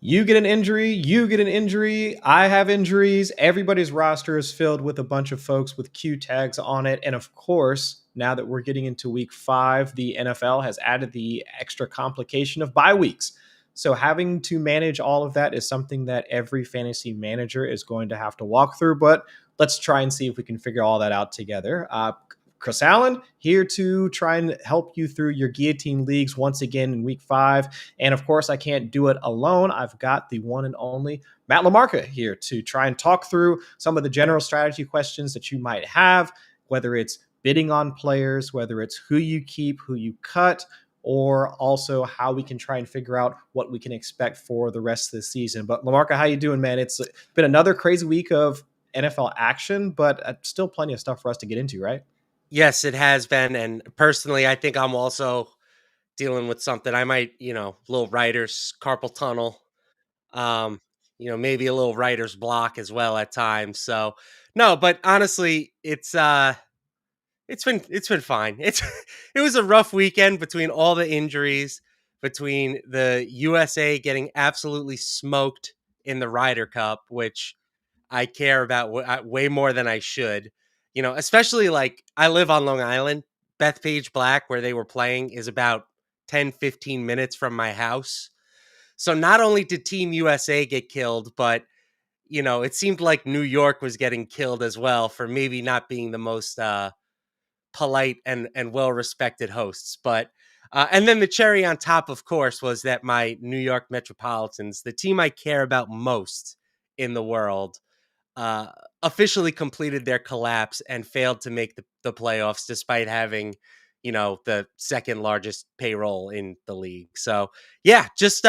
You get an injury, you get an injury, I have injuries. Everybody's roster is filled with a bunch of folks with Q tags on it. And of course, now that we're getting into week 5, the NFL has added the extra complication of bye weeks. So having to manage all of that is something that every fantasy manager is going to have to walk through. But let's try and see if we can figure all that out together. Chris Allen here to try and help you through your Guillotine Leagues once again in week 5. And of course, I can't do it alone. I've got the one and only Matt LaMarca here to try and talk through some of the general strategy questions that you might have, whether it's bidding on players, whether it's who you keep, who you cut, or also how we can try and figure out what we can expect for the rest of the season. But LaMarca, how you doing, man? It's been another crazy week of NFL action, but still plenty of stuff for us to get into, right? Yes, it has been. And personally, I think I'm also dealing with something. I might, little writer's carpal tunnel, um, maybe a little writer's block as well at times. So no, but honestly, it's been fine. It was a rough weekend between all the injuries, between the USA getting absolutely smoked in the Ryder Cup, which I care about way more than I should. Especially like I live on Long Island. Bethpage Black, where they were playing, is about 10, 15 minutes from my house. So not only did Team USA get killed, but it seemed like New York was getting killed as well for maybe not being the most polite and well respected hosts. But and then the cherry on top, of course, was that my New York Metropolitans, the team I care about most in the world, uh, officially completed their collapse and failed to make the playoffs despite having, the second largest payroll in the league. So yeah, just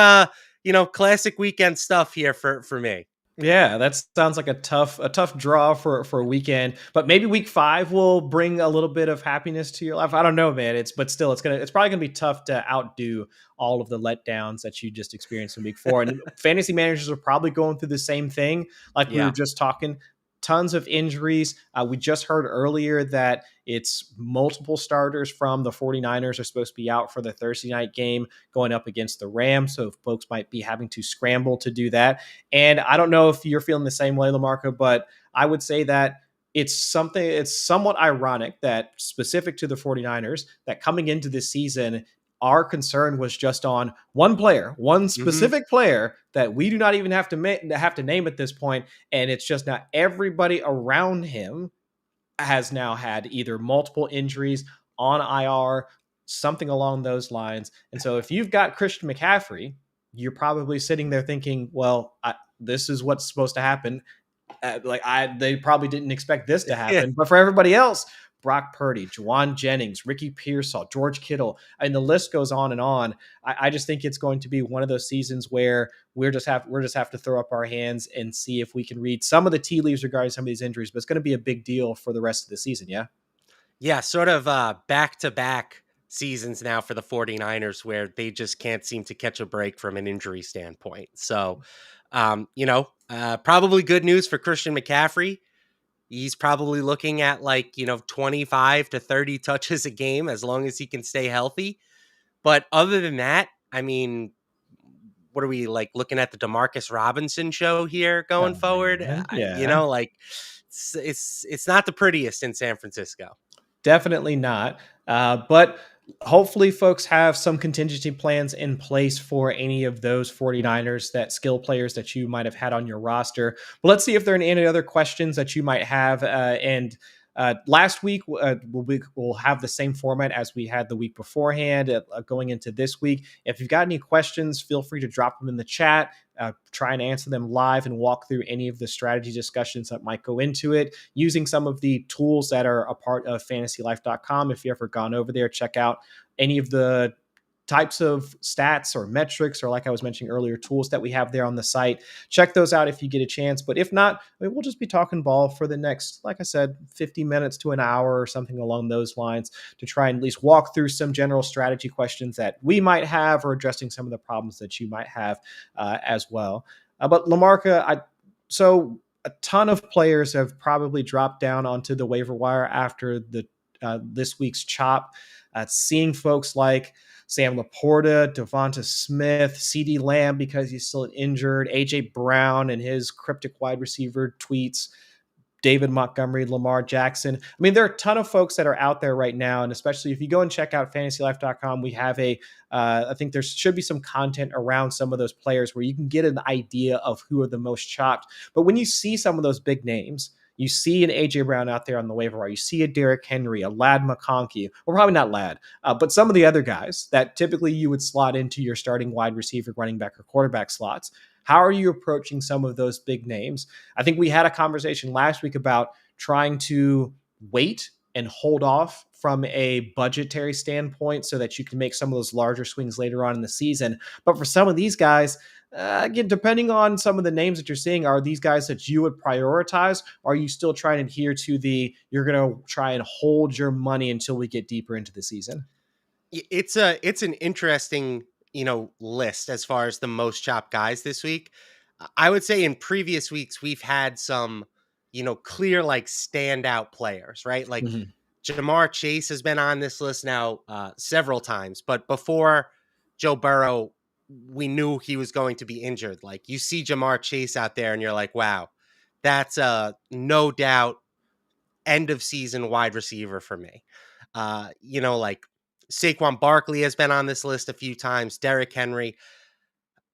classic weekend stuff here for me. Yeah, that sounds like a tough draw for a weekend, but maybe week 5 will bring a little bit of happiness to your life. I don't know, man. But still, it's probably gonna be tough to outdo all of the letdowns that you just experienced in week 4. And fantasy managers are probably going through the same thing, like we were Yeah. just talking. Tons of injuries. We just heard earlier that it's multiple starters from the 49ers are supposed to be out for the Thursday night game going up against the Rams. So folks might be having to scramble to do that. And I don't know if you're feeling the same way, Lamarca, but I would say that it's somewhat ironic that specific to the 49ers, that coming into this season, our concern was just on one player, one Hmm. specific player that we do not even have to name at this point, and it's just now everybody around him has now had either multiple injuries on IR, something along those lines. And so if you've got Christian McCaffrey, you're probably sitting there thinking, well, this is what's supposed to happen. They probably didn't expect this to Yeah. happen. But for everybody else, Brock Purdy, Juwan Jennings, Ricky Pearsall, George Kittle, and the list goes on and on. I just think it's going to be one of those seasons where we're just have to throw up our hands and see if we can read some of the tea leaves regarding some of these injuries. But it's going to be a big deal for the rest of the season. Yeah. Yeah, sort of back to back seasons now for the 49ers where they just can't seem to catch a break from an injury standpoint. So, probably good news for Christian McCaffrey. He's probably looking at 25 to 30 touches a game as long as he can stay healthy. But other than that, I mean, what are we looking at the Demarcus Robinson show here going Oh forward? man. Yeah. It's not the prettiest in San Francisco. Definitely not. But hopefully, folks have some contingency plans in place for any of those 49ers, that skill players that you might have had on your roster. But let's see if there are any other questions that you might have. And last week, we'll have the same format as we had the week beforehand going into this week. If you've got any questions, feel free to drop them in the chat. Try and answer them live and walk through any of the strategy discussions that might go into it using some of the tools that are a part of fantasylife.com. If you've ever gone over there, check out any of the types of stats or metrics, or like I was mentioning earlier, tools that we have there on the site. Check those out if you get a chance. But if not, we'll just be talking ball for the next, like I said, 50 minutes to an hour or something along those lines to try and at least walk through some general strategy questions that we might have, or addressing some of the problems that you might have as well. But Lamarca, so a ton of players have probably dropped down onto the waiver wire after the this week's chop. Seeing folks like Sam Laporta, Devonta Smith, CD Lamb because he's still injured, AJ Brown and his cryptic wide receiver tweets, David Montgomery, Lamar Jackson. I mean, there are a ton of folks that are out there right now. And especially if you go and check out fantasylife.com, we have I think there should be some content around some of those players where you can get an idea of who are the most chopped. But when you see some of those big names, you see an AJ Brown out there on the waiver wire. You see a Derrick Henry, a Lad McConkey, or probably not Lad, but some of the other guys that typically you would slot into your starting wide receiver, running back, or quarterback slots. How are you approaching some of those big names? I think we had a conversation last week about trying to wait and hold off from a budgetary standpoint so that you can make some of those larger swings later on in the season. But for some of these guys, again, depending on some of the names that you're seeing, are these guys that you would prioritize? Or are you still trying to adhere to you're going to try and hold your money until we get deeper into the season? It's an interesting, list as far as the most chopped guys this week. I would say in previous weeks we've had some, clear like standout players, right? Like Mhm. Jamar Chase has been on this list now several times, but before Joe Burrow, we knew he was going to be injured. Like you see Jamar Chase out there and you're like, wow, that's a no doubt end of season wide receiver for me. Like Saquon Barkley has been on this list a few times, Derrick Henry.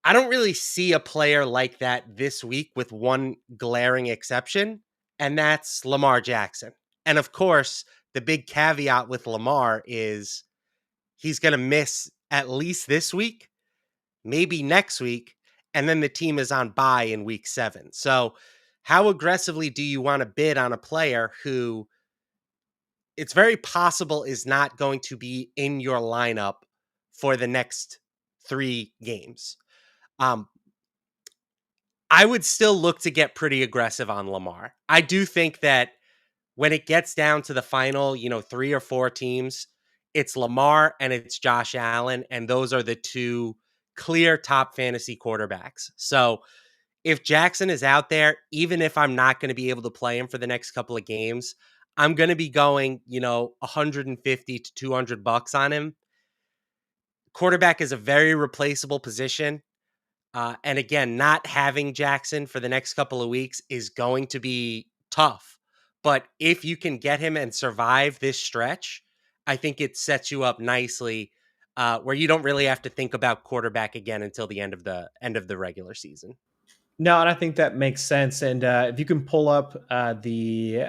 I don't really see a player like that this week with one glaring exception, and that's Lamar Jackson. And of course, the big caveat with Lamar is he's going to miss at least this week, maybe next week, and then the team is on bye in week 7. So, how aggressively do you want to bid on a player who it's very possible is not going to be in your lineup for the next 3 games? Um, I would still look to get pretty aggressive on Lamar. I do think that when it gets down to the final, 3 or 4 teams, it's Lamar and it's Josh Allen, and those are the 2 clear top fantasy quarterbacks. So if Jackson is out there, even if I'm not going to be able to play him for the next couple of games, I'm going to be going, 150 to 200 bucks on him. Quarterback is a very replaceable position. And again, not having Jackson for the next couple of weeks is going to be tough. But if you can get him and survive this stretch, I think it sets you up nicely where you don't really have to think about quarterback again until the end of the regular season. No, and I think that makes sense. And if you can pull up the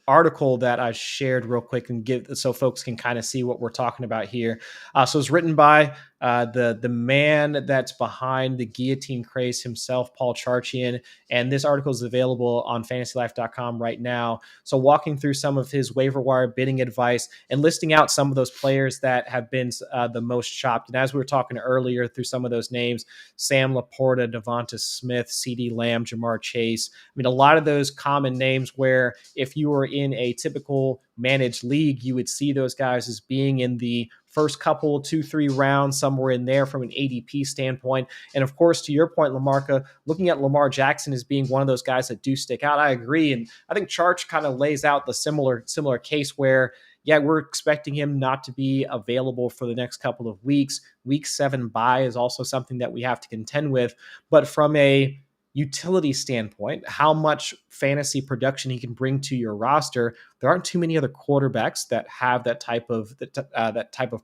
article that I shared real quick and give so folks can kind of see what we're talking about here. So it's written by the man that's behind the guillotine craze himself, Paul Charchian, and this article is available on FantasyLife.com right now. So walking through some of his waiver wire bidding advice and listing out some of those players that have been the most chopped. And as we were talking earlier through some of those names, Sam Laporta, Devonta Smith, CD Lamb, Jamar Chase. I mean, a lot of those common names where if you were in a typical managed league, you would see those guys as being in the first couple, 2-3 rounds, somewhere in there from an ADP standpoint. And of course, to your point, Lamarca, looking at Lamar Jackson as being one of those guys that do stick out. I agree. And I think Charch kind of lays out the similar case where, yeah, we're expecting him not to be available for the next couple of weeks. Week 7 bye is also something that we have to contend with. But from a utility standpoint, how much fantasy production he can bring to your roster, there aren't too many other quarterbacks that have that type of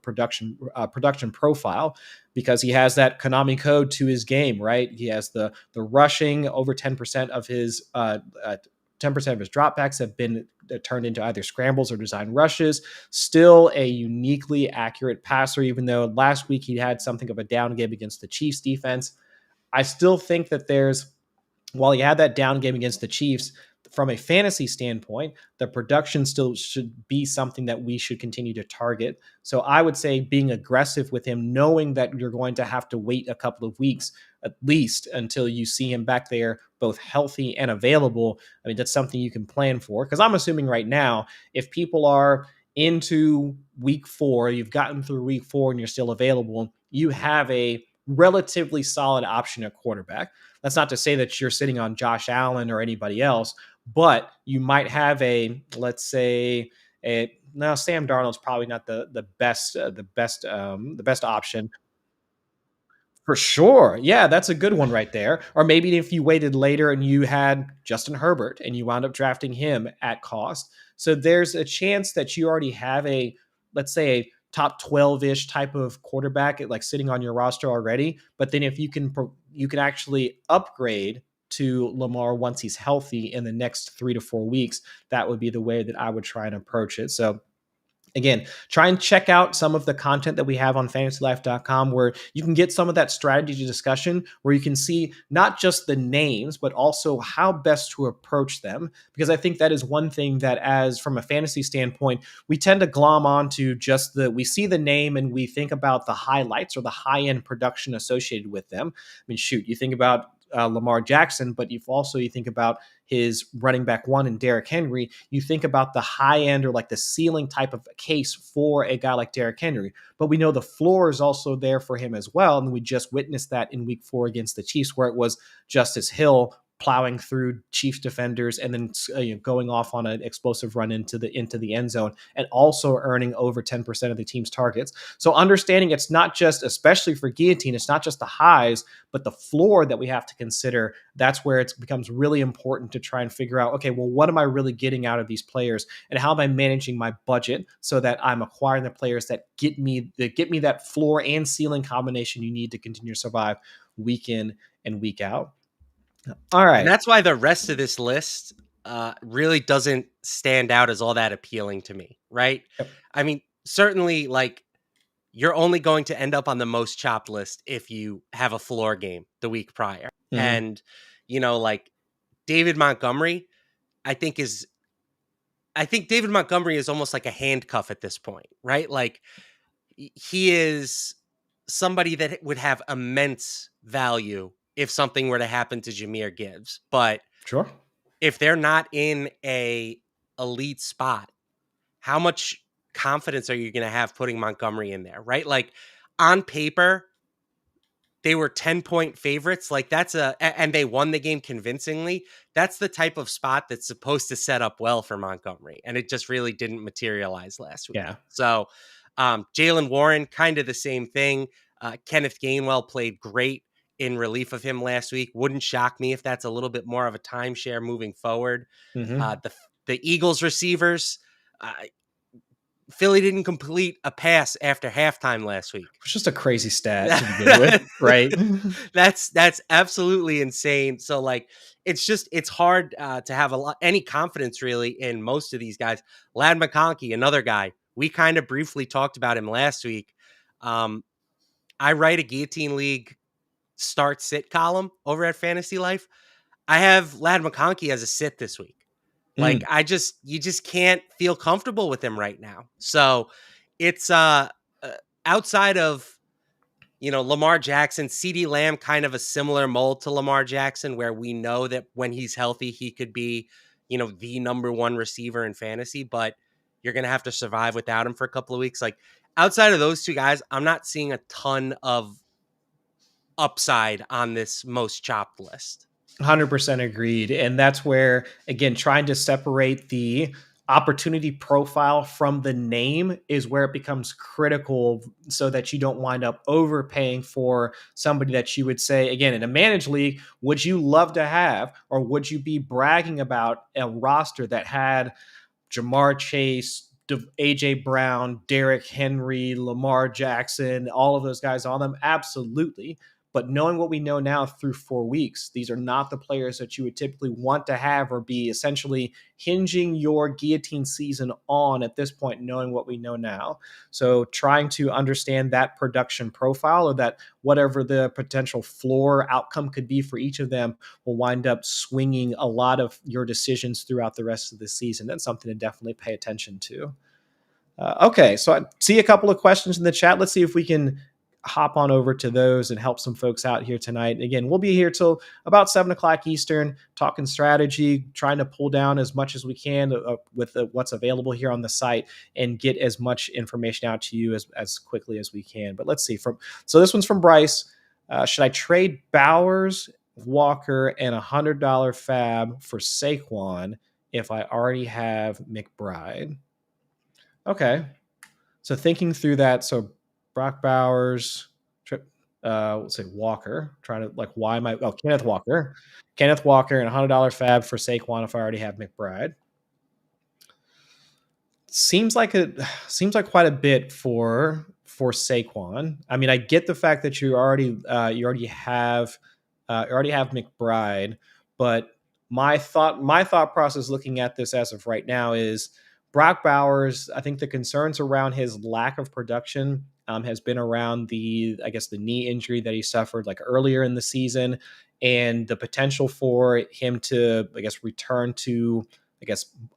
production profile, because he has that Konami code to his game, right? He has the rushing. Over 10% of his 10% of his dropbacks have been turned into either scrambles or design rushes. Still a uniquely accurate passer, even though last week he had something of a down game against the Chiefs defense. I still think that while he had that down game against the Chiefs, from a fantasy standpoint, the production still should be something that we should continue to target. So I would say being aggressive with him, knowing that you're going to have to wait a couple of weeks at least until you see him back there, both healthy and available. I mean, that's something you can plan for. Because I'm assuming right now, if people are into week 4, you've gotten through week 4 and you're still available, you have a relatively solid option at quarterback. That's not to say that you're sitting on Josh Allen or anybody else, but you might have let's say, now Sam Darnold's probably not the best option. For sure. Yeah, that's a good one right there. Or maybe if you waited later and you had Justin Herbert and you wound up drafting him at cost. So there's a chance that you already have a, let's say, a top 12-ish type of quarterback like sitting on your roster already. But then if you can actually upgrade to Lamar once he's healthy in the next 3 to 4 weeks, that would be the way that I would try and approach it. So again, try and check out some of the content that we have on fantasylife.com where you can get some of that strategy discussion where you can see not just the names, but also how best to approach them. Because I think that is one thing that, as from a fantasy standpoint, we tend to glom onto we see the name and we think about the highlights or the high end production associated with them. I mean, shoot, you think about Lamar Jackson, but you think about his running back one and Derrick Henry, you think about the high end or like the ceiling type of case for a guy like Derrick Henry. But we know the floor is also there for him as well. And we just witnessed that in week 4 against the Chiefs, where it was Justice Hill plowing through Chiefs defenders and then going off on an explosive run into the end zone and also earning over 10% of the team's targets. So understanding it's not just, especially for Guillotine, it's not just the highs, but the floor that we have to consider. That's where it becomes really important to try and figure out, okay, well, what am I really getting out of these players and how am I managing my budget so that I'm acquiring the players that get me that floor and ceiling combination you need to continue to survive week in and week out. All And right. that's why the rest of this list really doesn't stand out as all that appealing to me, right? Yep. I mean, certainly, like, you're only going to end up on the most chopped list if you have a floor game the week prior. Mm-hmm. And, like David Montgomery, I think is David Montgomery is almost like a handcuff at this point, right? Like, he is somebody that would have immense value if something were to happen to Jahmyr Gibbs. But Sure. if they're not in a elite spot, how much confidence are you going to have putting Montgomery in there, right? Like, on paper, they were 10-point favorites. Like, and they won the game convincingly. That's the type of spot that's supposed to set up well for Montgomery. And it just really didn't materialize last week. Yeah. So, Jalen Warren, kind of the same thing. Kenneth Gainwell played great in relief of him last week. Wouldn't shock me if that's a little bit more of a timeshare moving forward. Mm-hmm. The Eagles receivers, Philly didn't complete a pass after halftime last week. It's just a crazy stat to begin with, right? That's absolutely insane. So, like, it's hard to have any confidence really in most of these guys. Lad McConkey, another guy, we kind of briefly talked about him last week. I write a Guillotine League start sit column over at Fantasy Life. I have Lad McConkey as a sit this week. Like, you just can't feel comfortable with him right now. So it's outside of, Lamar Jackson, CeeDee Lamb, kind of a similar mold to Lamar Jackson, where we know that when he's healthy, he could be, the number one receiver in fantasy, but you're going to have to survive without him for a couple of weeks. Like, outside of those two guys, I'm not seeing a ton of upside on this most chopped list. 100% agreed. And that's where, again, trying to separate the opportunity profile from the name is where it becomes critical so that you don't wind up overpaying for somebody that you would say, again, in a managed league, would you love to have, or would you be bragging about a roster that had Jamar Chase, AJ Brown, Derrick Henry, Lamar Jackson, all of those guys on them? Absolutely. But knowing what we know now through 4 weeks, these are not the players that you would typically want to have or be essentially hinging your guillotine season on at this point, knowing what we know now. So trying to understand that production profile, or that whatever the potential floor outcome could be for each of them, will wind up swinging a lot of your decisions throughout the rest of the season. That's something to definitely pay attention to. Okay, so I see a couple of questions in the chat. Let's see if we can hop on over to those and help some folks out here tonight. Again, we'll be here till about 7 o'clock Eastern, talking strategy, trying to pull down as much as we can with what's available here on the site and get as much information out to you as quickly as we can. But let's see. So this one's from Bryce. Should I trade Bowers, Walker, and $100 fab for Saquon if I already have McBride? Okay. So thinking through that, so Brock Bowers, let's say Walker, trying to like, why am I? Oh, Kenneth Walker, and $100 fab for Saquon if I already have McBride. Seems like it seems like quite a bit for Saquon. I mean, I get the fact that you already have McBride, but my thought process looking at this as of right now is Brock Bowers. I think the concerns around his lack of production has been around the knee injury that he suffered like earlier in the season, and the potential for him to return to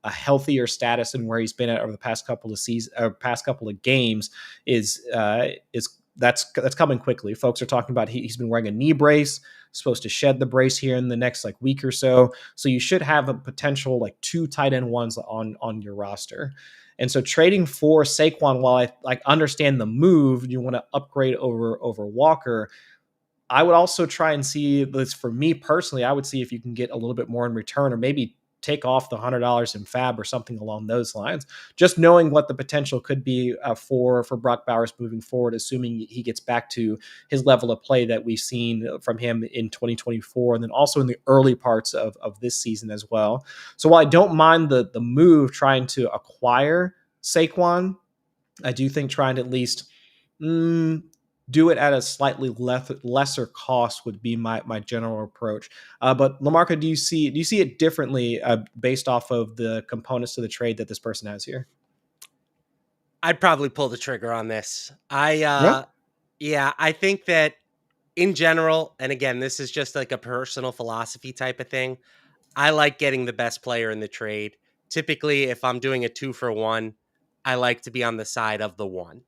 a healthier status than where he's been at over the past couple of seasons or past couple of games is that's coming quickly. Folks are talking about he's been wearing a knee brace, supposed to shed the brace here in the next like week or so. So you should have a potential like two tight end ones on your roster. And so trading for Saquon, while I like understand the move, you want to upgrade over Walker. I would also try and see this for me personally. I would see if you can get a little bit more in return, or maybe take off the $100 in fab or something along those lines. Just knowing what the potential could be for Brock Bowers moving forward, assuming he gets back to his level of play that we've seen from him in 2024, and then also in the early parts of this season as well. So while I don't mind the move trying to acquire Saquon, I do think trying to at least mm, do it at a slightly lesser cost would be my general approach. But Lamarca, do you see it differently based off of the components to the trade that this person has here? I'd probably pull the trigger on this. Yeah. Yeah, I think that in general, and again, this is just like a personal philosophy type of thing. I like getting the best player in the trade. Typically, if I'm doing a 2-for-1, I like to be on the side of the one.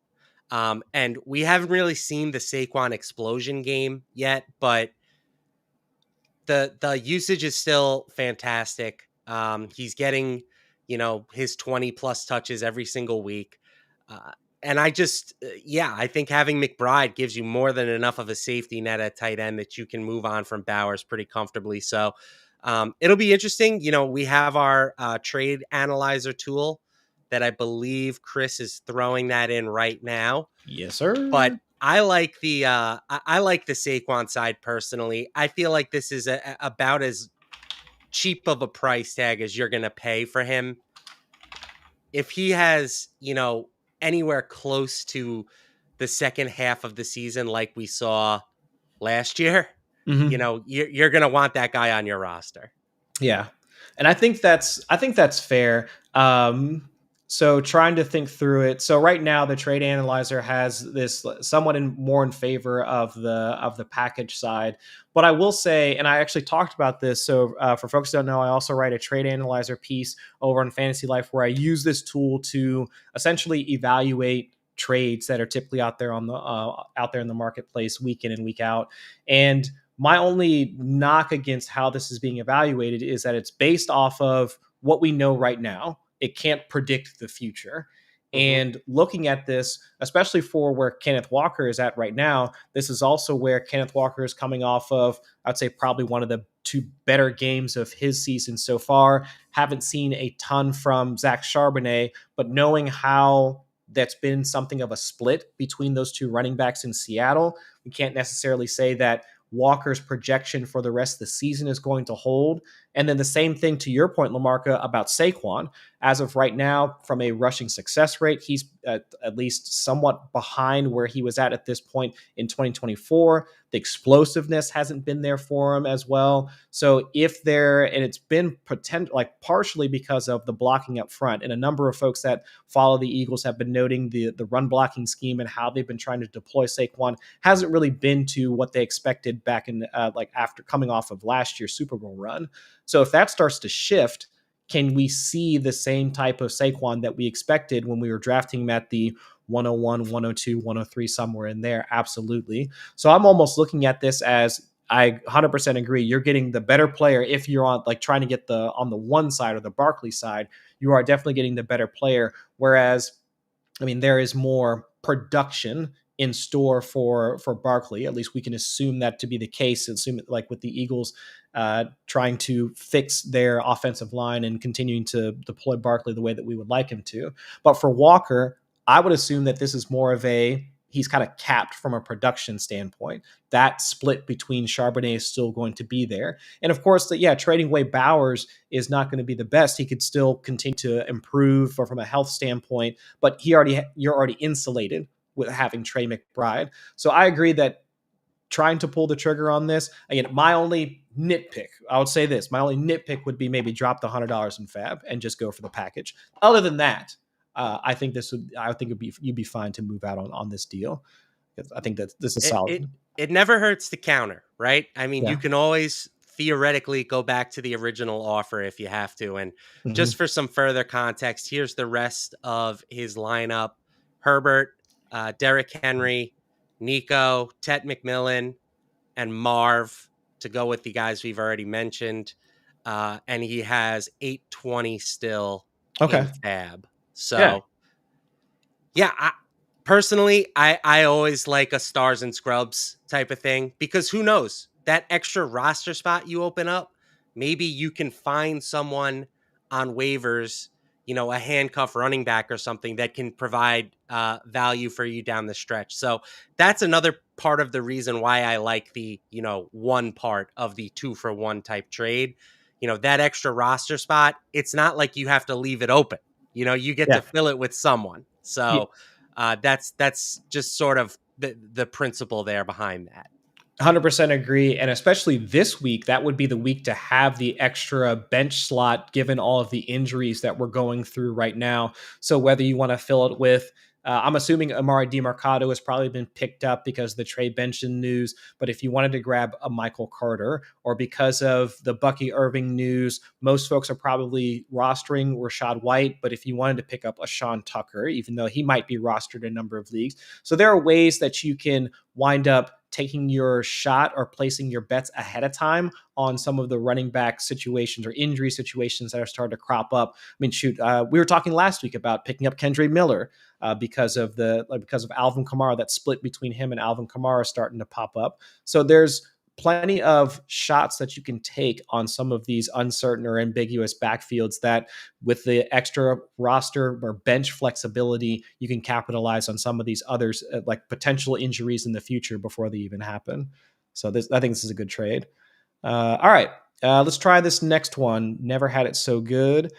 And we haven't really seen the Saquon explosion game yet, but the usage is still fantastic. He's getting, his 20 plus touches every single week. Uh, and yeah, I think having McBride gives you more than enough of a safety net at tight end that you can move on from Bowers pretty comfortably. So it'll be interesting. We have our trade analyzer tool that I believe Chris is throwing that in right now. Yes, But sir. I like the Saquon side personally. I feel like this is about as cheap of a price tag as you're going to pay for him. If he has, anywhere close to the second half of the season like we saw last year, Hmm. you're going to want that guy on your roster. Yeah, and I think that's fair. So trying to think through it. So right now, the trade analyzer has this somewhat more in favor of the package side. But I will say, and I actually talked about this. So for folks who don't know, I also write a trade analyzer piece over on Fantasy Life where I use this tool to essentially evaluate trades that are typically out there in the marketplace week in and week out. And my only knock against how this is being evaluated is that it's based off of what we know right now. It can't predict the future. Hmm. And looking at this, especially for where Kenneth Walker is at right now, this is also where Kenneth Walker is coming off of, I'd say, probably one of the two better games of his season so far. Haven't seen a ton from Zach Charbonnet, but knowing how that's been something of a split between those two running backs in Seattle, we can't necessarily say that Walker's projection for the rest of the season is going to hold. And then the same thing to your point, Lamarca, about Saquon. As of right now, from a rushing success rate, he's at least somewhat behind where he was at this point in 2024. The explosiveness hasn't been there for him as well. So and it's been partially because of the blocking up front. And a number of folks that follow the Eagles have been noting the run blocking scheme and how they've been trying to deploy Saquon hasn't really been to what they expected back in after coming off of last year's Super Bowl run. So if that starts to shift, can we see the same type of Saquon that we expected when we were drafting him at the 101, 102, 103, somewhere in there? Absolutely. So I'm almost looking at this as I 100% agree. You're getting the better player if you're on trying to get on the one side or the Barkley side. You are definitely getting the better player. Whereas, I mean, there is more production in store for Barkley. At least we can assume that to be the case. Assume it, like with the Eagles trying to fix their offensive line and continuing to deploy Barkley the way that we would like him to. But for Walker, I would assume that this is more of a he's kind of capped from a production standpoint. That split between Charbonnet is still going to be there. And of course, trading away Bowers is not going to be the best. He could still continue to improve from a health standpoint, but you're already insulated with having Trey McBride. So I agree that trying to pull the trigger on this, again, my only nitpick, I would say this, my only nitpick would be maybe drop the $100 in Fab and just go for the package. Other than that, I think you'd be fine to move out on this deal. I think that this is It solid. it it never hurts to counter, right? I mean, you Yeah. can always theoretically go back to the original offer if you have to. And just Mm-hmm. for some further context, here's the rest of his lineup: Herbert, Derrick Henry, Nico, Tet McMillan, and Marv to go with the guys we've already mentioned. And he has 820 still in Okay. Fab. Yeah. So yeah, personally, I always like a stars and scrubs type of thing, because who knows, that extra roster spot you open up, maybe you can find someone on waivers, a handcuff running back or something that can provide value for you down the stretch. So that's another part of the reason why I like the one part of the 2-for-1 type trade. That extra roster spot, it's not like you have to leave it open. You get to Yeah. fill it with someone. Yeah. So that's just sort of the principle there behind that. 100% agree. And especially this week, that would be the week to have the extra bench slot given all of the injuries that we're going through right now. So whether you want to fill it with, I'm assuming Amari DiMercado has probably been picked up because of the Trey Benson news. But if you wanted to grab a Michael Carter, or because of the Bucky Irving news, most folks are probably rostering Rachaad White. But if you wanted to pick up a Sean Tucker, even though he might be rostered in a number of leagues. So there are ways that you can wind up taking your shot or placing your bets ahead of time on some of the running back situations or injury situations that are starting to crop up. I mean, shoot, we were talking last week about picking up Kendre Miller because of Alvin Kamara. That split between him and Alvin Kamara starting to pop up. So there's plenty of shots that you can take on some of these uncertain or ambiguous backfields that with the extra roster or bench flexibility, you can capitalize on some of these others, like potential injuries in the future before they even happen. So I think this is a good trade. All right, let's try this next one. Never had it so good.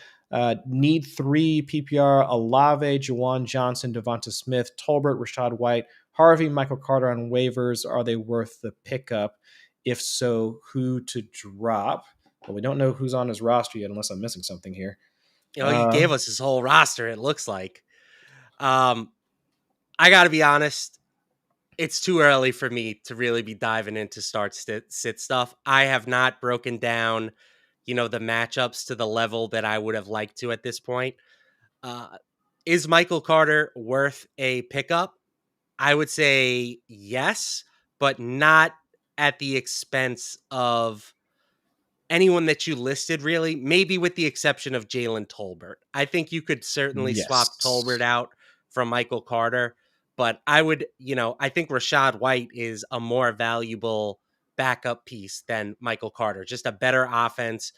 Need 3 PPR: Olave, Juwan Johnson, Devonta Smith, Tolbert, Rachaad White, Harvey, Michael Carter on waivers. Are they worth the pickup? If so, who to drop? Well, we don't know who's on his roster yet, unless I'm missing something here. He Uh, gave us his whole roster, it looks like. Um, I got to be honest, it's too early for me to really be diving into sit stuff. I have not broken down, the matchups to the level that I would have liked to at this point. Uh, is Michael Carter worth a pickup? I would say yes, but not at the expense of anyone that you listed, really, maybe with the exception of Jalen Tolbert. I think you could certainly swap Tolbert yes. out from Michael Carter, but I think Rachaad White is a more valuable backup piece than Michael Carter. Just a better offense,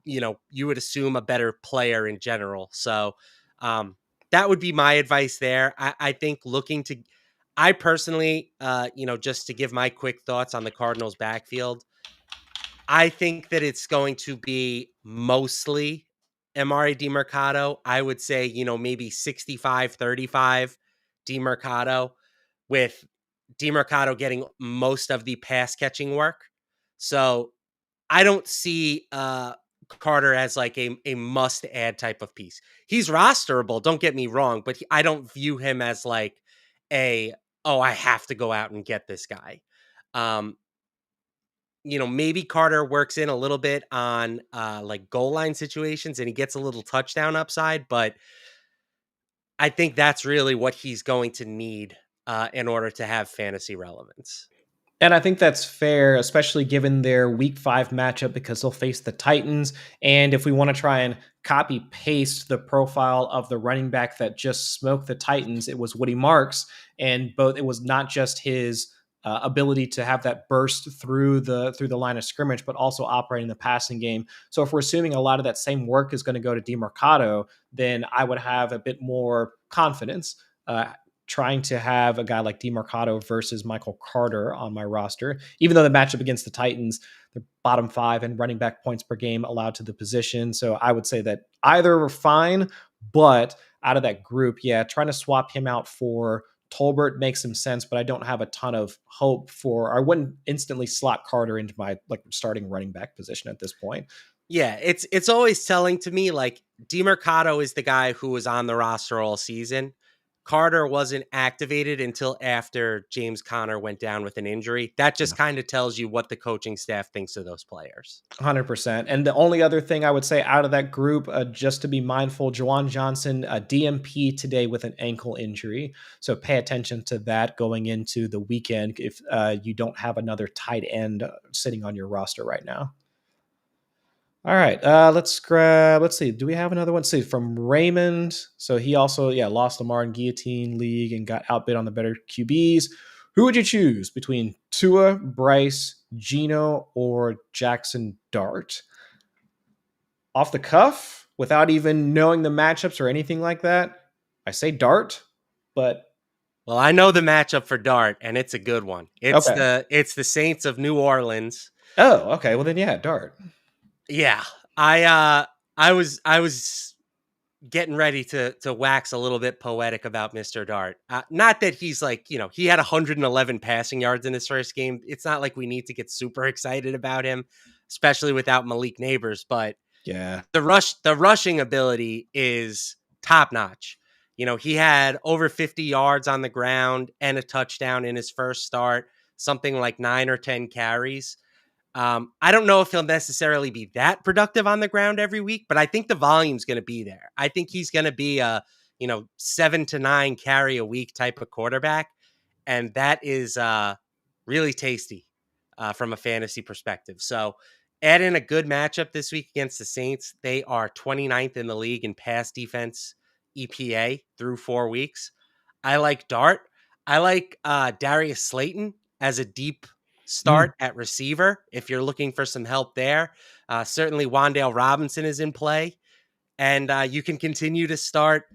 you would assume a better player in general. So that would be my advice there. I think I personally, just to give my quick thoughts on the Cardinals backfield, I think that it's going to be mostly Amari DiMercado. I would say, maybe 65-35 DiMercado, with DiMercado getting most of the pass catching work. So I don't see Carter as like a must add type of piece. He's rosterable, don't get me wrong, but I don't view him as like I have to go out and get this guy. Um, maybe Carter works in a little bit on like goal line situations and he gets a little touchdown upside, but I think that's really what he's going to need in order to have fantasy relevance. And I think that's fair, especially given their week 5 matchup because they'll face the Titans. And if we want to try and copy paste the profile of the running back that just smoked the Titans, it was Woody Marks. And both it was not just his ability to have that burst through the line of scrimmage, but also operating the passing game. So if we're assuming a lot of that same work is going to go to DeMarcado, then I would have a bit more confidence trying to have a guy like DeMarcado versus Michael Carter on my roster, even though the matchup against the Titans, they're bottom 5 and running back points per game allowed to the position. So I would say that either are fine, but out of that group, yeah, trying to swap him out for Tolbert makes some sense, but I don't have a ton of hope for. I wouldn't instantly slot Carter into my like starting running back position at this point. Yeah, it's always telling to me, like, DeMarcado is the guy who was on the roster all season. Carter wasn't activated until after James Conner went down with an injury. That just kind of tells you what the coaching staff thinks of those players. 100%. And the only other thing I would say out of that group, just to be mindful, Juwan Johnson, DMP today with an ankle injury. So pay attention to that going into the weekend if you don't have another tight end sitting on your roster right now. All right, let's see. Do we have another one? Let's see, from Raymond. So he also, lost Lamar in Guillotine League and got outbid on the better QBs. Who would you choose between Tua, Bryce, Geno, or Jackson Dart? Off the cuff, without even knowing the matchups or anything like that, I say Dart, but Well, I know the matchup for Dart, and it's a good one. It's okay. the Saints of New Orleans. Oh, okay. Well then, yeah, Dart. Yeah, I was getting ready to wax a little bit poetic about Mr. Dart. Not that he's like, he had 111 passing yards in his first game. It's not like we need to get super excited about him, especially without Malik Neighbors, but Yeah. the rushing ability is top notch. He had over 50 yards on the ground and a touchdown in his first start, something like 9 or 10 carries. I don't know if he'll necessarily be that productive on the ground every week, but I think the volume's going to be there. I think he's going to be a, 7 to 9 carry a week type of quarterback. And that is really tasty from a fantasy perspective. So add in a good matchup this week against the Saints. They are 29th in the league in pass defense EPA through 4 weeks. I like Dart. I like Darius Slayton as a deep Mm. start at receiver if you're looking for some help there. Certainly Wan'Dale Robinson is in play. And you can continue to start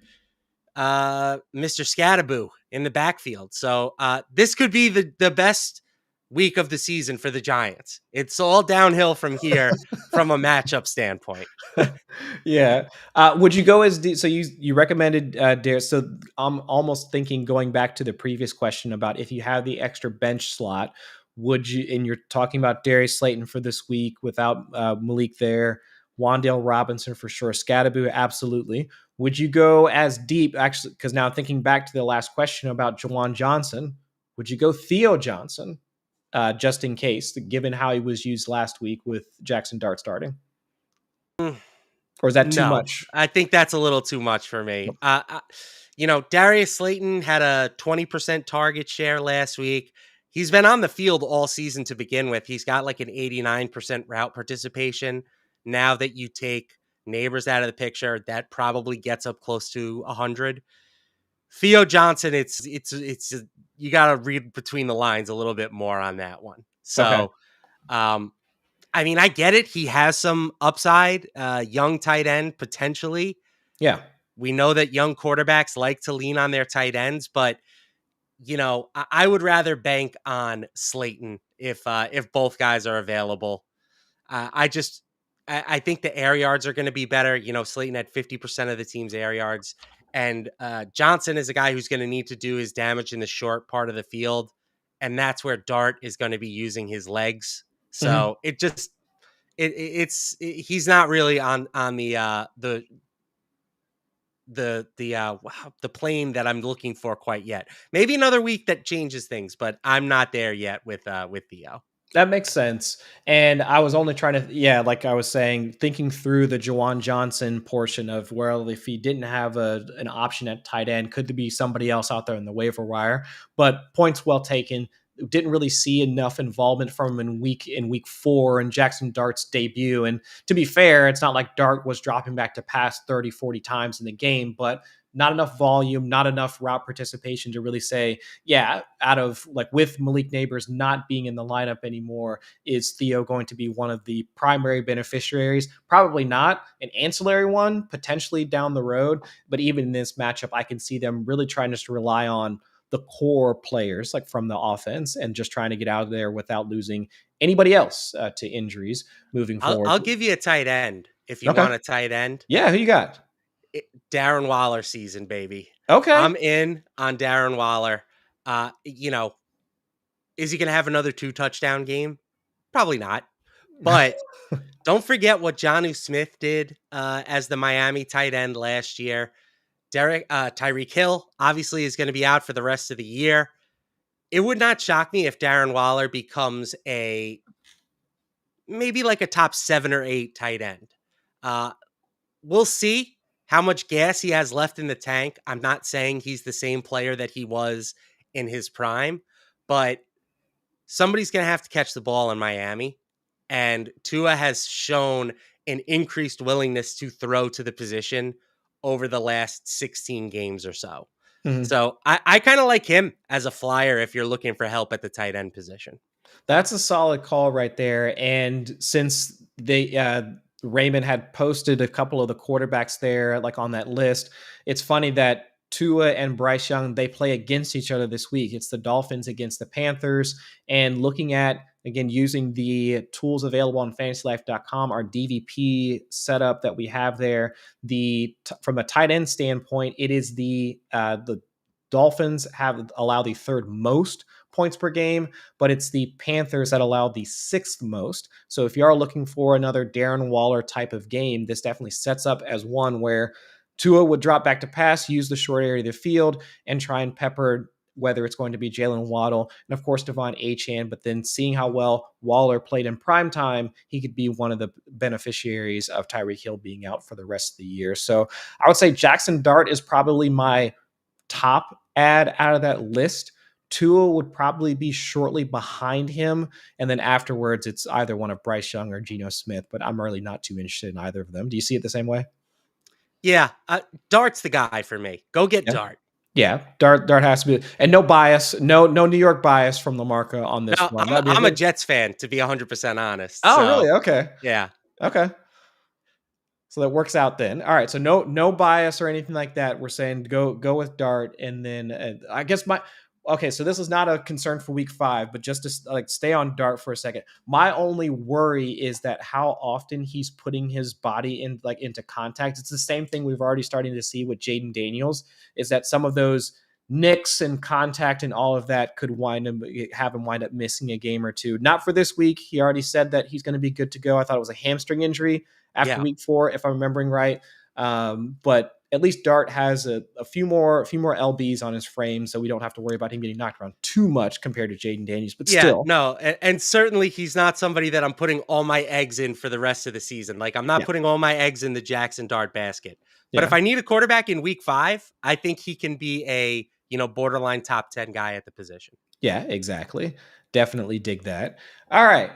Mr. Scattaboo in the backfield. So this could be the best week of the season for the Giants. It's all downhill from here from a matchup standpoint. Yeah. Would you go as so you recommended Darius? So I'm almost thinking going back to the previous question about if you have the extra bench slot, would you? And you're talking about Darius Slayton for this week without Malik there, Wan'Dale Robinson for sure, Scattaboo absolutely. Would you go as deep? Actually, because now thinking back to the last question about Jawan Johnson, would you go Theo Johnson just in case, given how he was used last week with Jackson Dart starting? Mm, Or is that too No, much? I think that's a little too much for me. Darius Slayton had a 20% target share last week. He's been on the field all season to begin with. He's got like an 89% route participation. Now that you take Neighbors out of the picture, that probably gets up close to 100. Theo Johnson, it's you got to read between the lines a little bit more on that one. Okay. So, um, I mean, I get it. He has some upside, young tight end potentially. Yeah. We know that young quarterbacks like to lean on their tight ends, but I would rather bank on Slayton if both guys are available. I think the air yards are going to be better. Slayton had 50% of the team's air yards, and Johnson is a guy who's going to need to do his damage in the short part of the field, and that's where Dart is going to be using his legs. Mhm. So he's not really on the plane that I'm looking for quite yet. Maybe another week that changes things, but I'm not there yet with Theo. That makes sense. And I was only trying to, yeah, like I was saying, thinking through the Jawan Johnson portion of where if he didn't have an option at tight end, could there be somebody else out there in the waiver wire? But points well taken. didn't really see enough involvement from him in week 4 and Jackson Dart's debut. And to be fair, it's not like Dart was dropping back to pass 30, 40 times in the game, but not enough volume, not enough route participation to really say, yeah, out of like with Malik Neighbors not being in the lineup anymore, is Theo going to be one of the primary beneficiaries? Probably not. An ancillary one, potentially down the road. But even in this matchup, I can see them really trying just to rely on the core players like from the offense and just trying to get out of there without losing anybody else to injuries moving forward. I'll give you a tight end if you Okay. want a tight end. Yeah, who you got? Darren Waller season, baby. Okay. I'm in on Darren Waller. Is he going to have another 2-touchdown game? Probably not. But don't forget what Jonnu Smith did as the Miami tight end last year. Tyreek Hill obviously is going to be out for the rest of the year. It would not shock me if Darren Waller becomes maybe like a top 7 or 8 tight end. We'll see how much gas he has left in the tank. I'm not saying he's the same player that he was in his prime, but somebody's going to have to catch the ball in Miami. And Tua has shown an increased willingness to throw to the position over the last 16 games or so. Mhm. So I kind of like him as a flyer if you're looking for help at the tight end position. That's a solid call right there. And since Raymond had posted a couple of the quarterbacks there, like on that list, it's funny that Tua and Bryce Young, they play against each other this week. It's the Dolphins against the Panthers. And looking at, again, using the tools available on fantasylife.com, our DVP setup that we have there, from a tight end standpoint, it is the Dolphins allow the third most points per game, but it's the Panthers that allow the 6th most. So if you are looking for another Darren Waller type of game, this definitely sets up as one where Tua would drop back to pass, use the short area of the field, and try and pepper whether it's going to be Jalen Waddle and, of course, Devon Achane. But then seeing how well Waller played in prime time, he could be one of the beneficiaries of Tyreek Hill being out for the rest of the year. So I would say Jackson Dart is probably my top ad out of that list. Tua would probably be shortly behind him. And then afterwards, it's either one of Bryce Young or Geno Smith, but I'm really not too interested in either of them. Do you see it the same way? Yeah, Dart's the guy for me. Go get Yeah. Dart. Yeah, Dart has to be, and no bias, no New York bias from LaMarca on this No, one. I'm a Jets fan, to be 100% honest. Oh, so, really? Okay. Yeah. Okay. So that works out then. All right. So no bias or anything like that. We're saying go with Dart, and then I guess okay. So this is not a concern for week 5, but just to like stay on Dart for a second. My only worry is that how often he's putting his body into contact. It's the same thing we've already starting to see with Jaden Daniels. Is that some of those nicks and contact and all of that could have him wind up missing a game or two. Not for this week. He already said that he's going to be good to go. I thought it was a hamstring injury after week 4, if I'm remembering right. But at least Dart has a few more LBs on his frame, so we don't have to worry about him getting knocked around too much compared to Jaden Daniels. But still, no, and certainly he's not somebody that I'm putting all my eggs in for the rest of the season. Like I'm not putting all my eggs in the Jackson Dart basket. But if I need a quarterback in week 5, I think he can be a borderline top 10 guy at the position. Yeah, exactly. Definitely dig that. All right.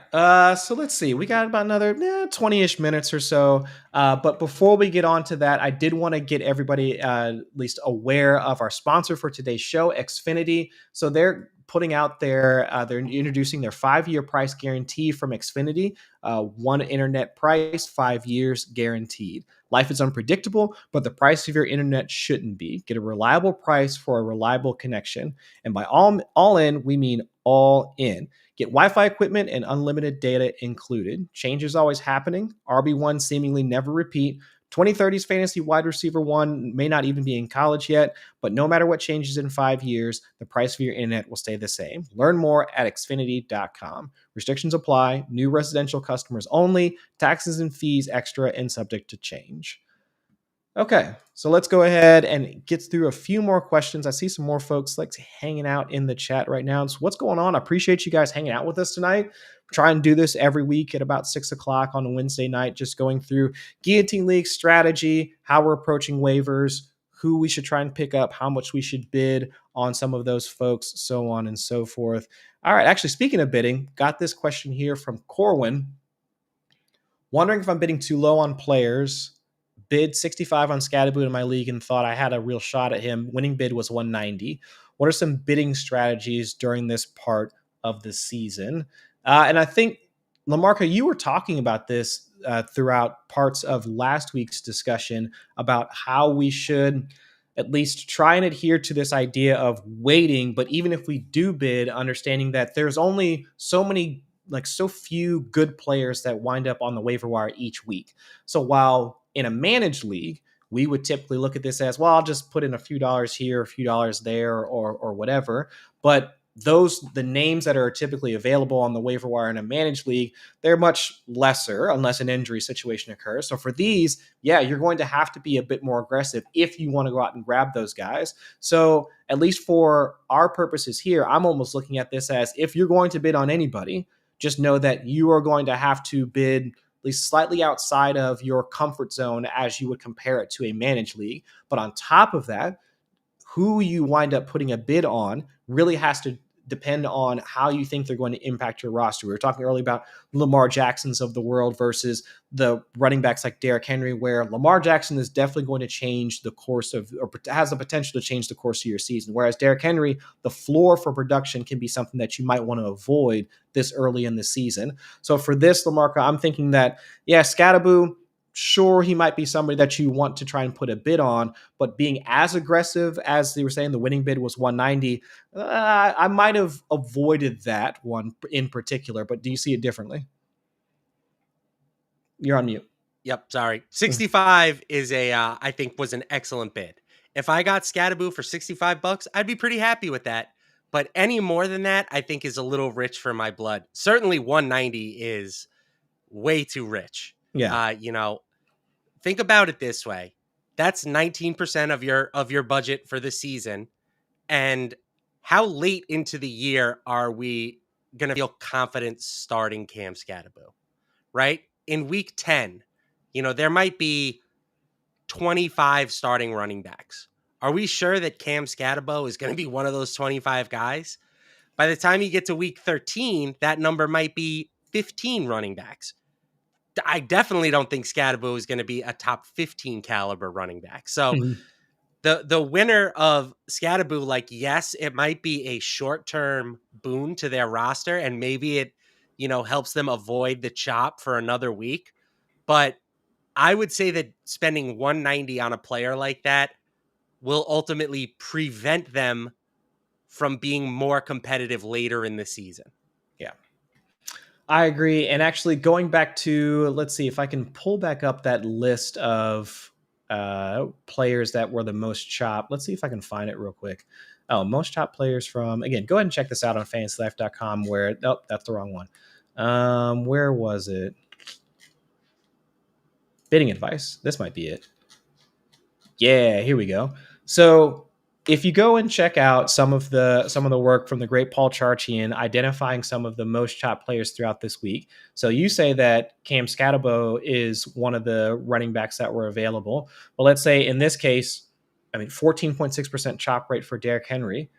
So let's see. We got about another 20-ish minutes or so. But before we get on to that, I did want to get everybody at least aware of our sponsor for today's show, Xfinity. So they're putting out they're introducing their 5-year price guarantee from Xfinity. One internet price, 5 years guaranteed. Life is unpredictable, but the price of your internet shouldn't be. Get a reliable price for a reliable connection. And by all in, we mean all in. Get Wi-Fi equipment and unlimited data included. Change is always happening. RB1 seemingly never repeat. 2030's fantasy wide receiver 1 may not even be in college yet, but no matter what changes in 5 years, the price of your internet will stay the same. Learn more at Xfinity.com. Restrictions apply. New residential customers only. Taxes and fees extra and subject to change. Okay, so let's go ahead and get through a few more questions. I see some more folks like hanging out in the chat right now. So what's going on? I appreciate you guys hanging out with us tonight. Try and do this every week at about 6 o'clock on a Wednesday night, just going through Guillotine League strategy, how we're approaching waivers, who we should try and pick up, how much we should bid on some of those folks, so on and so forth. All right, actually, speaking of bidding, got this question here from Corwin. Wondering if I'm bidding too low on players. Bid 65 on Scatterboot in my league and thought I had a real shot at him. Winning bid was 190. What are some bidding strategies during this part of the season? And I think, Lamarca, you were talking about this throughout parts of last week's discussion about how we should at least try and adhere to this idea of waiting. But even if we do bid, understanding that there's only so few good players that wind up on the waiver wire each week. So while in a managed league, we would typically look at this as, well, I'll just put in a few dollars here, a few dollars there, or whatever. But the names that are typically available on the waiver wire in a managed league, they're much lesser unless an injury situation occurs. So for these, yeah, you're going to have to be a bit more aggressive if you want to go out and grab those guys. So at least for our purposes here, I'm almost looking at this as, if you're going to bid on anybody, just know that you are going to have to bid at least slightly outside of your comfort zone as you would compare it to a managed league. But on top of that, who you wind up putting a bid on really has to depend on how you think they're going to impact your roster. We were talking earlier about Lamar Jacksons of the world versus the running backs like Derrick Henry, where Lamar Jackson is definitely going to change the course of, or has the potential to change the course of your season. Whereas Derrick Henry, the floor for production can be something that you might want to avoid this early in the season. So for this, Lamarca, I'm thinking that, yeah, Scatterboo, sure, he might be somebody that you want to try and put a bid on, but being as aggressive as they were saying, the winning bid was 190. I might have avoided that one in particular, but do you see it differently? You're on mute. Yep, sorry. 65 is I think was an excellent bid. If I got Scatterboo for 65 bucks, I'd be pretty happy with that. But any more than that, I think is a little rich for my blood. Certainly 190 is way too rich. Yeah. Think about it this way. That's 19% of your budget for the season. And how late into the year are we going to feel confident starting Cam Scatterboo? Right? In week 10, there might be 25 starting running backs. Are we sure that Cam Scatterboo is going to be one of those 25 guys? By the time you get to week 13, that number might be 15 running backs. I definitely don't think Scatterboo is going to be a top 15 caliber running back. So the winner of Scatterboo, like, yes, it might be a short-term boon to their roster, and maybe it, helps them avoid the chop for another week. But I would say that spending 190 on a player like that will ultimately prevent them from being more competitive later in the season. Yeah. I agree. And actually, going back to, let's see if I can pull back up that list of players that were the most chopped. Let's see if I can find it real quick. Oh, most chopped players from, again, go ahead and check this out on fantasylife.com where, nope, that's the wrong one. Where was it? Bidding advice. This might be it. Yeah, here we go. So if you go and check out some of the work from the great Paul Charchian identifying some of the most chopped players throughout this week. So you say that Cam Scatterboo is one of the running backs that were available. Well, let's say in this case, 14.6% chop rate for Derrick Henry.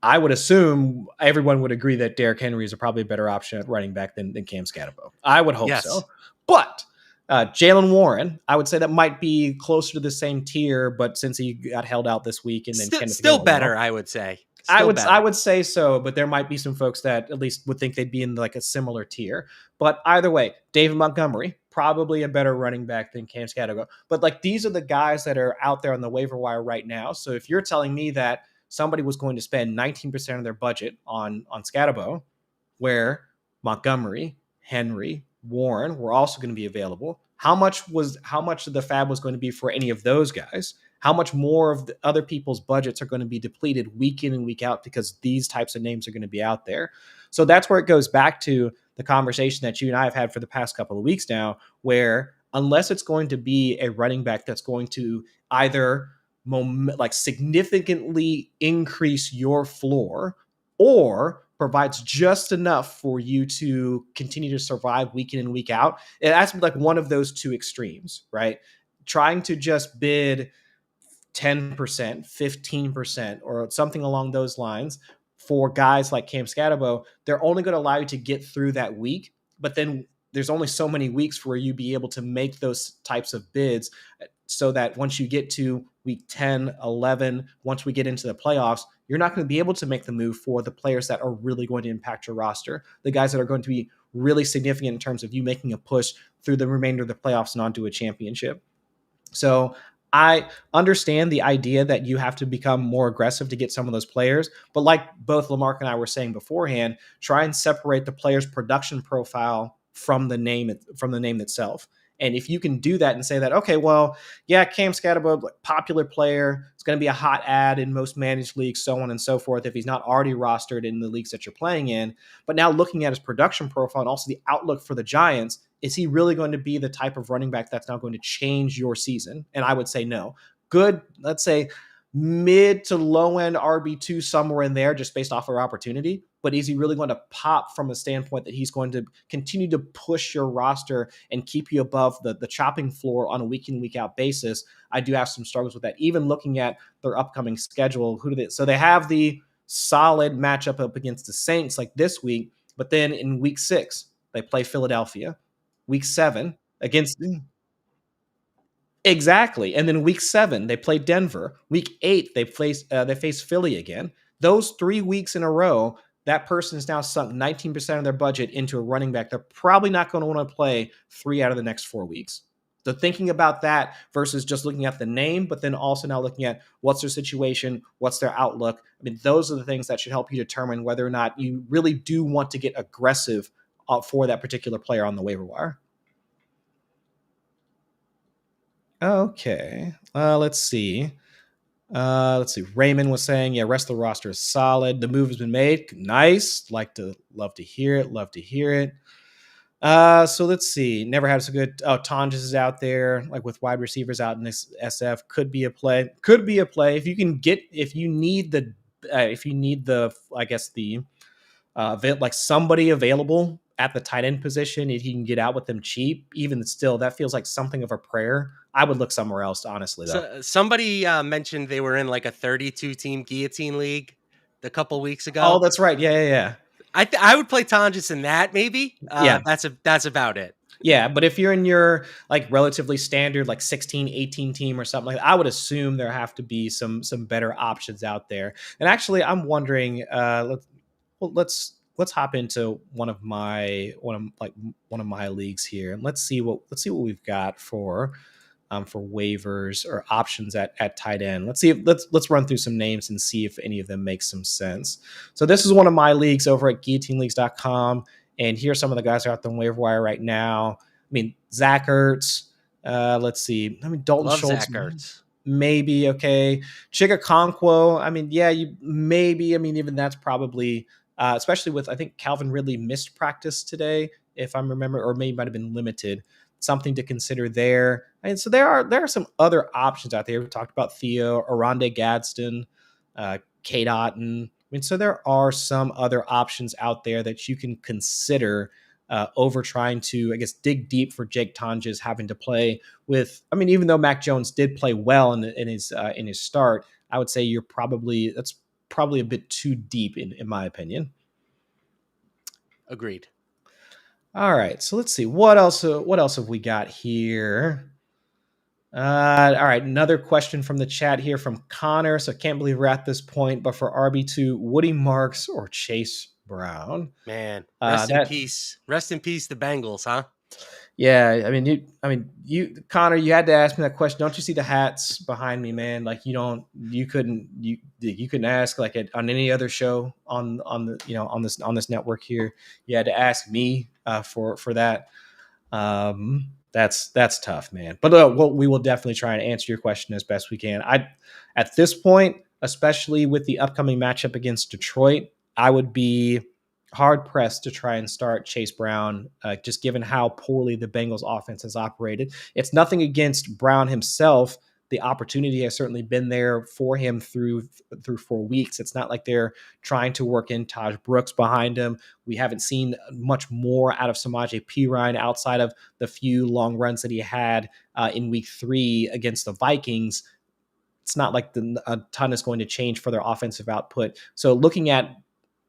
I would assume everyone would agree that Derrick Henry is probably a better option at running back than Cam Scatterboo. I would hope so. But Jaylen Warren, I would say that might be closer to the same tier, but since he got held out this week, and then still better, I would say. I would say so, but there might be some folks that at least would think they'd be in like a similar tier. But either way, David Montgomery, probably a better running back than Cam Scatterboo. But like these are the guys that are out there on the waiver wire right now. So if you're telling me that somebody was going to spend 19% of their budget on Scatterboo, where Montgomery, Henry, Warren were also going to be available, how much of the fab was going to be for any of those guys? How much more of the other people's budgets are going to be depleted week in and week out because these types of names are going to be out there? So that's where it goes back to the conversation that you and I have had for the past couple of weeks now, where unless it's going to be a running back that's going to either significantly increase your floor or provides just enough for you to continue to survive week in and week out, it has to be like one of those two extremes, right? Trying to just bid 10%, 15%, or something along those lines for guys like Cam Scatterbo, they're only going to allow you to get through that week. But then there's only so many weeks where you be able to make those types of bids, so that once you get to week 10, 11, once we get into the playoffs, you're not going to be able to make the move for the players that are really going to impact your roster, the guys that are going to be really significant in terms of you making a push through the remainder of the playoffs and onto a championship. So I understand the idea that you have to become more aggressive to get some of those players, but like both Lamarck and I were saying beforehand, try and separate the player's production profile from the name itself. And if you can do that and say that, okay, well, yeah, Cam Scatterbo, popular player, it's going to be a hot ad in most managed leagues, so on and so forth, if he's not already rostered in the leagues that you're playing in. But now looking at his production profile and also the outlook for the Giants, is he really going to be the type of running back that's now going to change your season? And I would say no. Good, let's say mid to low end RB2, somewhere in there, just based off of opportunity. But is he really going to pop from a standpoint that he's going to continue to push your roster and keep you above the chopping floor on a week in, week out basis? I do have some struggles with that. Even looking at their upcoming schedule, so they have the solid matchup up against the Saints like this week, but then in week 6, they play Philadelphia. Week 7 against exactly, and then week 7 they play Denver. Week 8 they face Philly again. Those 3 weeks in a row, that person has now sunk 19% of their budget into a running back. They're probably not going to want to play 3 out of the next 4 weeks. So thinking about that versus just looking at the name, but then also now looking at what's their situation, what's their outlook. I mean, those are the things that should help you determine whether or not you really do want to get aggressive for that particular player on the waiver wire. Okay. Let's see. Raymond was saying, yeah, rest of the roster is solid. The move has been made. Nice. Love to hear it. Love to hear it. So let's see. Never had so good. Oh, Tonjes is out there, like with wide receivers out in this SF. Could be a play. Could be a play. If you need the, I guess like somebody available at the tight end position, if you can get out with them cheap, even still, that feels like something of a prayer. I would look somewhere else, honestly, though. So somebody mentioned they were in like a 32 team Guillotine League a couple weeks Oh, ago. that's right. Yeah. I would play Tonjes in that maybe. Yeah. That's about it. Yeah, but if you're in your like relatively standard like 16, 18 team or something like that, I would assume there have to be some better options out there. And actually, I'm wondering, let's hop into one of my leagues here, and let's see what we've got for waivers or options at tight end. Let's run through some names and see if any of them make some sense. So this is one of my leagues over at guillotineleagues.com. And here's some of the guys who are out on the waiver wire right now. I mean, Zach Ertz. Let's see. I mean, Dalton Love Schultz. Zach Ertz. Maybe okay. Chigakonkwo. I mean, yeah, you maybe. I mean, even that's probably, especially with I think Calvin Ridley missed practice today, if I'm remember, or maybe might have been limited. Something to consider there. And so there are some other options out there. We talked about Theo, Oronde Gadsden, Kate Otten. I mean, so there are some other options out there that you can consider over trying to, I guess, dig deep for Jake Tonjes having to play with. I mean, even though Mac Jones did play well in his start, I would say that's probably a bit too deep in my opinion. Agreed. All right, so let's see what else have we got here. All right, another question from the chat here from Connor. So I can't believe we're at this point, but for RB2, Woody Marks or Chase Brown? Man, rest in peace. Rest in peace, the Bengals, huh? Yeah, I mean, you, Connor, you had to ask me that question. Don't you see the hats behind me, man? Like you couldn't ask like on any other show on this network here. You had to ask me for that. That's tough, man. But we will definitely try and answer your question as best we can. At this point, especially with the upcoming matchup against Detroit, I would be hard pressed to try and start Chase Brown, just given how poorly the Bengals offense has operated. It's nothing against Brown himself. The opportunity has certainly been there for him through 4 weeks. It's not like they're trying to work in Taj Brooks behind him. We haven't seen much more out of Samaje Perine outside of the few long runs that he had in week 3 against the Vikings. it's not like a ton is going to change for their offensive output. So looking at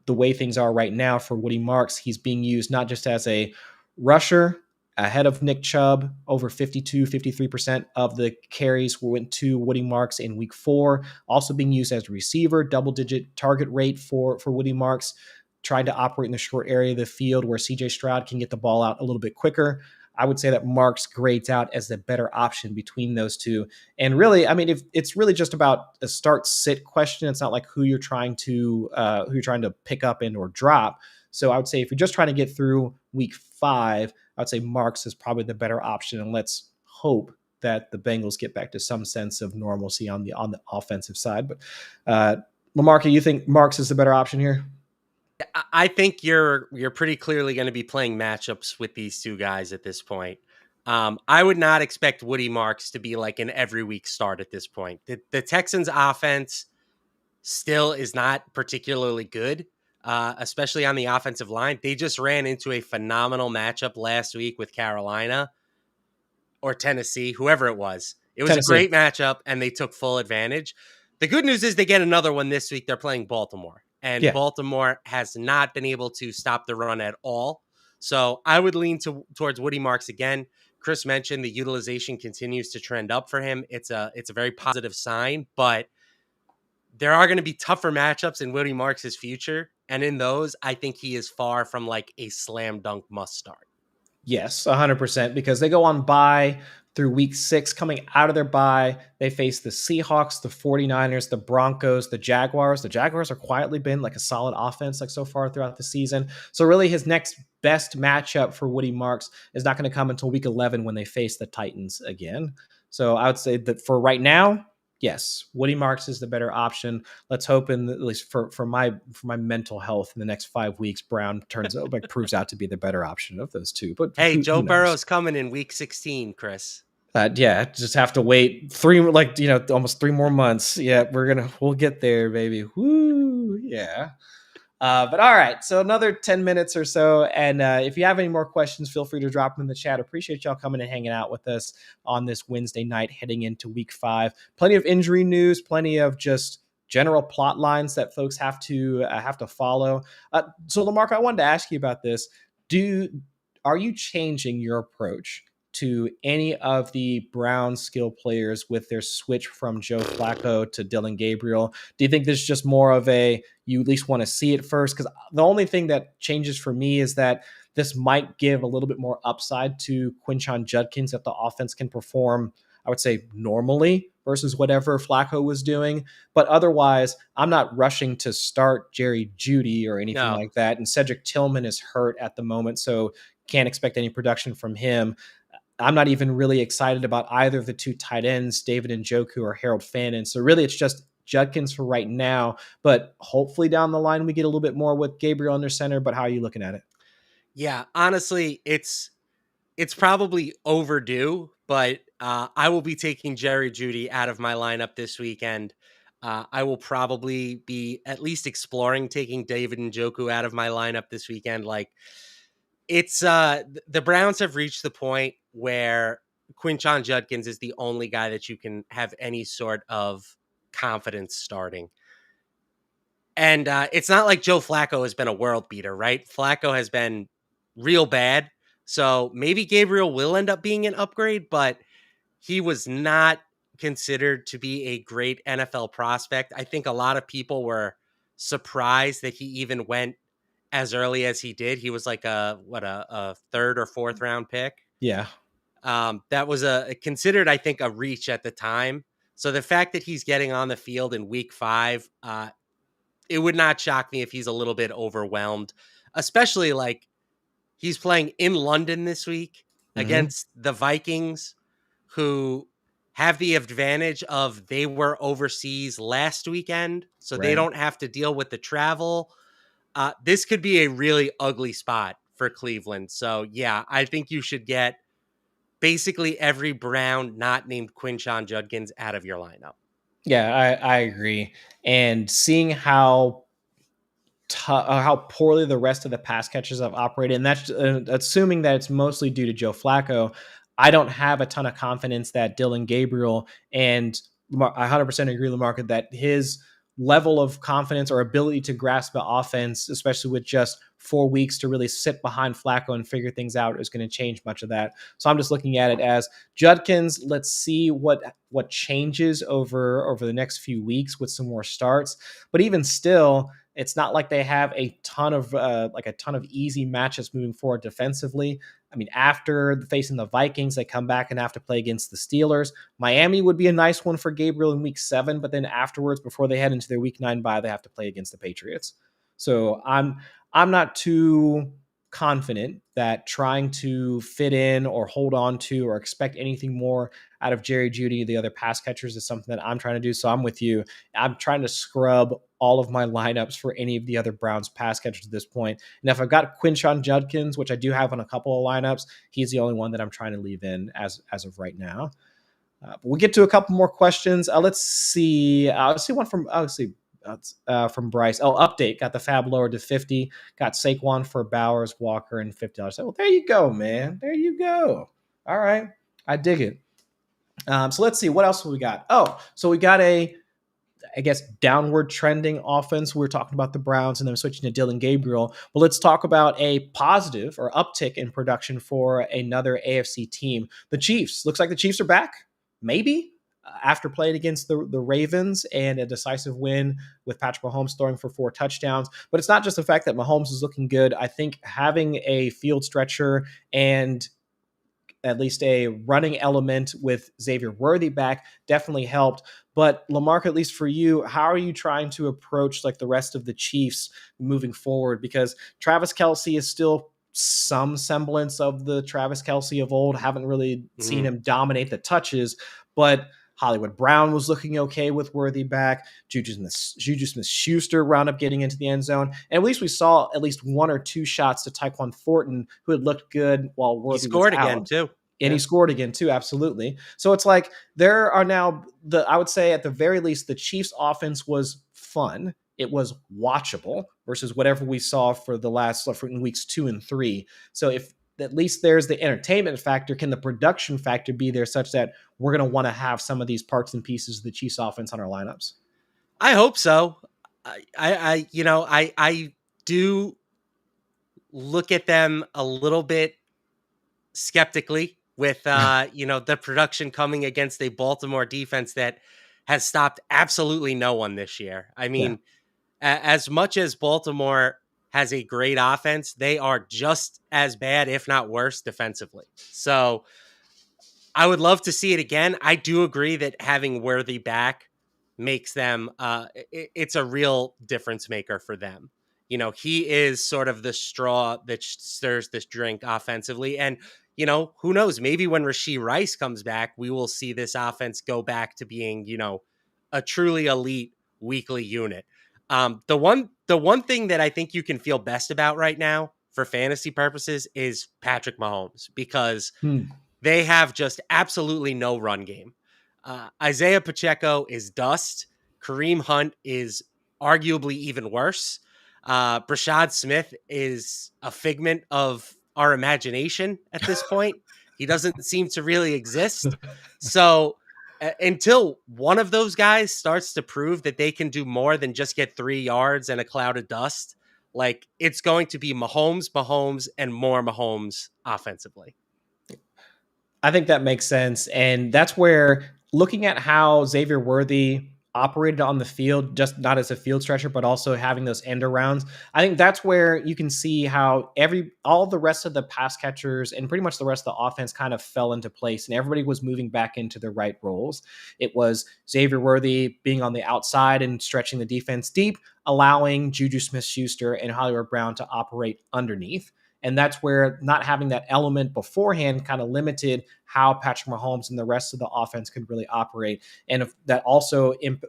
the way things are right now for Woody Marks, he's being used not just as a rusher ahead of Nick Chubb, over 52, 53% of the carries went to Woody Marks in week 4, also being used as a receiver, double-digit target rate for Woody Marks, trying to operate in the short area of the field where CJ Stroud can get the ball out a little bit quicker. I would say that Marks grades out as the better option between those two. And really, I mean, if it's really just about a start sit question, it's not like who you're trying to pick up and or drop. So I would say if you're just trying to get through week 5, I would say Marks is probably the better option. And let's hope that the Bengals get back to some sense of normalcy on the offensive side. But Lamarca, you think Marks is the better option here? I think you're pretty clearly going to be playing matchups with these two guys at this point. I would not expect Woody Marks to be like an every week start at this point. The Texans offense still is not particularly good, especially on the offensive line. They just ran into a phenomenal matchup last week with Carolina or Tennessee, whoever it was. It was a Tennessee. great matchup, and they took full advantage. The good news is they get another one this week. They're playing Baltimore, and Yeah. Baltimore has not been able to stop the run at all. So I would lean towards Woody Marks again. Chris mentioned the utilization continues to trend up for him. It's a very positive sign, but there are going to be tougher matchups in Woody Marks' future. And in those, I think he is far from like a slam dunk must start. Yes, 100%, because they go on bye through week 6. Coming out of their bye, they face the Seahawks, the 49ers, the Broncos, the Jaguars. The Jaguars are quietly been like a solid offense like so far throughout the season. So really his next best matchup for Woody Marks is not going to come until week 11 when they face the Titans again. So I would say that for right now, yes, Woody Marks is the better option. Let's hope, at least for my mental health, in the next 5 weeks, Brown proves out to be the better option of those two. But Hey, who Joe knows? Burrow's coming in week 16, Chris. Yeah, just have to wait almost 3 more months. Yeah, we'll get there, baby. Woo, yeah. But all right, so another 10 minutes or so. And if you have any more questions, feel free to drop them in the chat. Appreciate y'all coming and hanging out with us on this Wednesday night heading into week 5. Plenty of injury news, plenty of just general plot lines that folks have to follow. So Lamarck, I wanted to ask you about this. Are you changing your approach to any of the Brown skill players with their switch from Joe Flacco to Dylan Gabriel? Do you think this is just more of you at least want to see it first? Because the only thing that changes for me is that this might give a little bit more upside to Quinshon Judkins, that the offense can perform, I would say, normally versus whatever Flacco was doing. But otherwise, I'm not rushing to start Jerry Jeudy or anything No. like that. And Cedric Tillman is hurt at the moment, so can't expect any production from him. I'm not even really excited about either of the two tight ends, David Njoku or Harold Fannin. So really, it's just Judkins for right now. But hopefully down the line, we get a little bit more with Gabriel under center. But how are you looking at it? Yeah, honestly, it's probably overdue, but I will be taking Jerry Jeudy out of my lineup this weekend. I will probably be at least exploring taking David Njoku out of my lineup this weekend. Like, it's the Browns have reached the point where Quinshon Judkins is the only guy that you can have any sort of confidence starting. And it's not like Joe Flacco has been a world beater, right? Flacco has been real bad. So maybe Gabriel will end up being an upgrade, but he was not considered to be a great NFL prospect. I think a lot of people were surprised that he even went as early as he did. He was like a third or fourth round pick. Yeah. That was considered, I think, a reach at the time. So the fact that he's getting on the field in week 5, it would not shock me if he's a little bit overwhelmed, especially like he's playing in London this week Mm-hmm. against the Vikings, who have the advantage of they were overseas last weekend, so they Right. don't have to deal with the travel. This could be a really ugly spot for Cleveland. So, yeah, I think you should get basically every Brown not named Quinshon Judkins out of your lineup. Yeah, I agree. And seeing how poorly the rest of the pass catchers have operated, and that's assuming that it's mostly due to Joe Flacco. I don't have a ton of confidence that Dylan Gabriel and I 100% agree, Lamarca, that his level of confidence or ability to grasp the offense, especially with just 4 weeks to really sit behind Flacco and figure things out, is going to change much of that. So I'm just looking at it as Judkins. Let's see what changes over the next few weeks with some more starts. But even still, it's not like they have a ton of easy matches moving forward defensively. I mean, after facing the Vikings, they come back and have to play against the Steelers. Miami would be a nice one for Gabriel in week 7, but then afterwards, before they head into their week 9 bye, they have to play against the Patriots. So I'm not too confident that trying to fit in or hold on to or expect anything more out of Jerry Jeudy, the other pass catchers, is something that I'm trying to do. So I'm with you. I'm trying to scrub all of my lineups for any of the other Browns pass catchers at this point. And if I've got Quinshon Judkins, which I do have on a couple of lineups, he's the only one that I'm trying to leave in as of right now. We'll get to a couple more questions. Let's see. Let's see one from from Bryce. Oh, update. Got the fab lower to 50. Got Saquon for Bowers, Walker, and $50. Well, there you go, man. There you go. All right. I dig it. So let's see. What else we got? Oh, so we got I guess, downward trending offense. We're talking about the Browns and then switching to Dylan Gabriel. Well, let's talk about a positive or uptick in production for another AFC team. The Chiefs. Looks like the Chiefs are back, maybe, after playing against the Ravens and a decisive win with Patrick Mahomes throwing for 4 touchdowns. But it's not just the fact that Mahomes is looking good. I think having a field stretcher and at least a running element with Xavier Worthy back definitely helped. But Lamarck, at least for you, how are you trying to approach like the rest of the Chiefs moving forward? Because Travis Kelce is still some semblance of the Travis Kelce of old. Haven't really seen him dominate the touches, but Hollywood Brown was looking okay with Worthy back. Juju Smith-Schuster wound up getting into the end zone. And at least we saw at least 1 or 2 shots to Tyquan Thornton, who had looked good while Worthy was out. He scored again, too. And he scored again, too, absolutely. So it's like there are now, I would say at the very least, the Chiefs' offense was fun. It was watchable versus whatever we saw for the last for weeks 2 and 3. So if at least there's the entertainment factor, can the production factor be there such that we're going to want to have some of these parts and pieces of the Chiefs offense on our lineups? I hope so. I do look at them a little bit skeptically with, the production coming against a Baltimore defense that has stopped absolutely no one this year. I mean, as much as Baltimore has a great offense, they are just as bad, if not worse, defensively. So I would love to see it again. I do agree that having Worthy back makes them, it's a real difference maker for them. He is sort of the straw that stirs this drink offensively. And, who knows, maybe when Rashee Rice comes back, we will see this offense go back to being, a truly elite weekly unit. The one thing that I think you can feel best about right now for fantasy purposes is Patrick Mahomes, because they have just absolutely no run game. Isaiah Pacheco is dust. Kareem Hunt is arguably even worse. Brashad Smith is a figment of our imagination at this point. He doesn't seem to really exist. So until one of those guys starts to prove that they can do more than just get 3 yards and a cloud of dust, like, it's going to be Mahomes, and more Mahomes offensively. I think that makes sense. And that's where looking at how Xavier Worthy operated on the field, just not as a field stretcher, but also having those end arounds, I think that's where you can see how all the rest of the pass catchers and pretty much the rest of the offense kind of fell into place and everybody was moving back into their right roles. It was Xavier Worthy being on the outside and stretching the defense deep, allowing Juju Smith-Schuster and Hollywood Brown to operate underneath. And that's where not having that element beforehand kind of limited how Patrick Mahomes and the rest of the offense could really operate. And if that also, if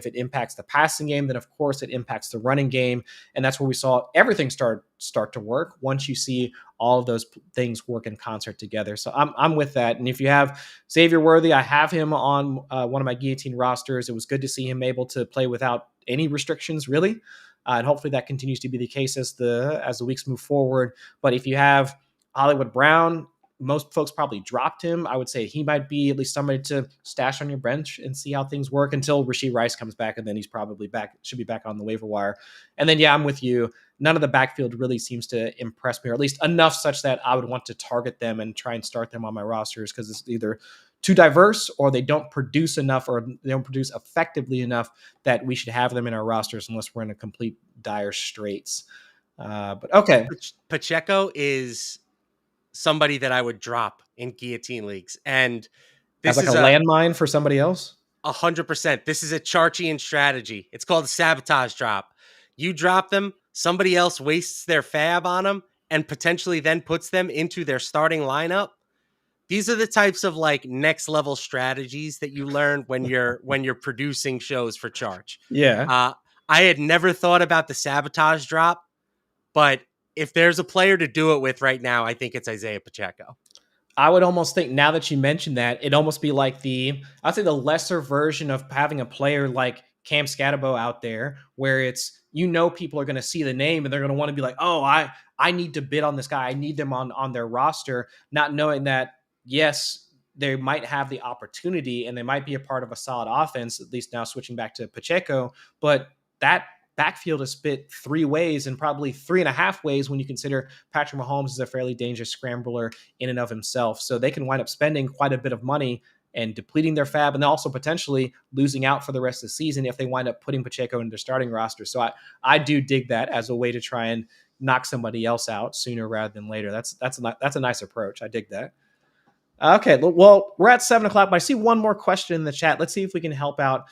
it impacts the passing game, then of course it impacts the running game. And that's where we saw everything start to work once you see all of those things work in concert together. So I'm with that. And if you have Xavier Worthy, I have him on one of my Guillotine rosters. It was good to see him able to play without any restrictions, really. And hopefully that continues to be the case as the weeks move forward. But if you have Hollywood Brown, most folks probably dropped him. I would say he might be at least somebody to stash on your bench and see how things work until Rashee Rice comes back, and then he's probably back, should be back on the waiver wire. And then, yeah, I'm with you. None of the backfield really seems to impress me, or at least enough such that I would want to target them and try and start them on my rosters, because it's either too diverse or they don't produce enough, or they don't produce effectively enough that we should have them in our rosters unless we're in a complete dire straits. But okay. Pacheco is somebody that I would drop in Guillotine Leagues. And As this like a is landmine for somebody else? 100%. This is a Charchian strategy. It's called a sabotage drop. You drop them, somebody else wastes their fab on them and potentially then puts them into their starting lineup. These are the types of like next level strategies that you learn when you're producing shows for Charge. Yeah. I had never thought about the sabotage drop, but if there's a player to do it with right now, I think it's Isaiah Pacheco. I would almost think, now that you mentioned that, it'd almost be like I'd say the lesser version of having a player like Cam Scatabo out there, where it's, people are going to see the name and they're going to want to be like, oh, I need to bid on this guy. I need them on their roster, not knowing that, yes, they might have the opportunity and they might be a part of a solid offense, at least now switching back to Pacheco, but that backfield is split three ways, and probably 3.5 ways when you consider Patrick Mahomes is a fairly dangerous scrambler in and of himself. So they can wind up spending quite a bit of money and depleting their fab, and also potentially losing out for the rest of the season if they wind up putting Pacheco in their starting roster. So I do dig that as a way to try and knock somebody else out sooner rather than later. That's a nice approach. I dig that. Okay, well, we're at 7 o'clock, but I see one more question in the chat. Let's see if we can help out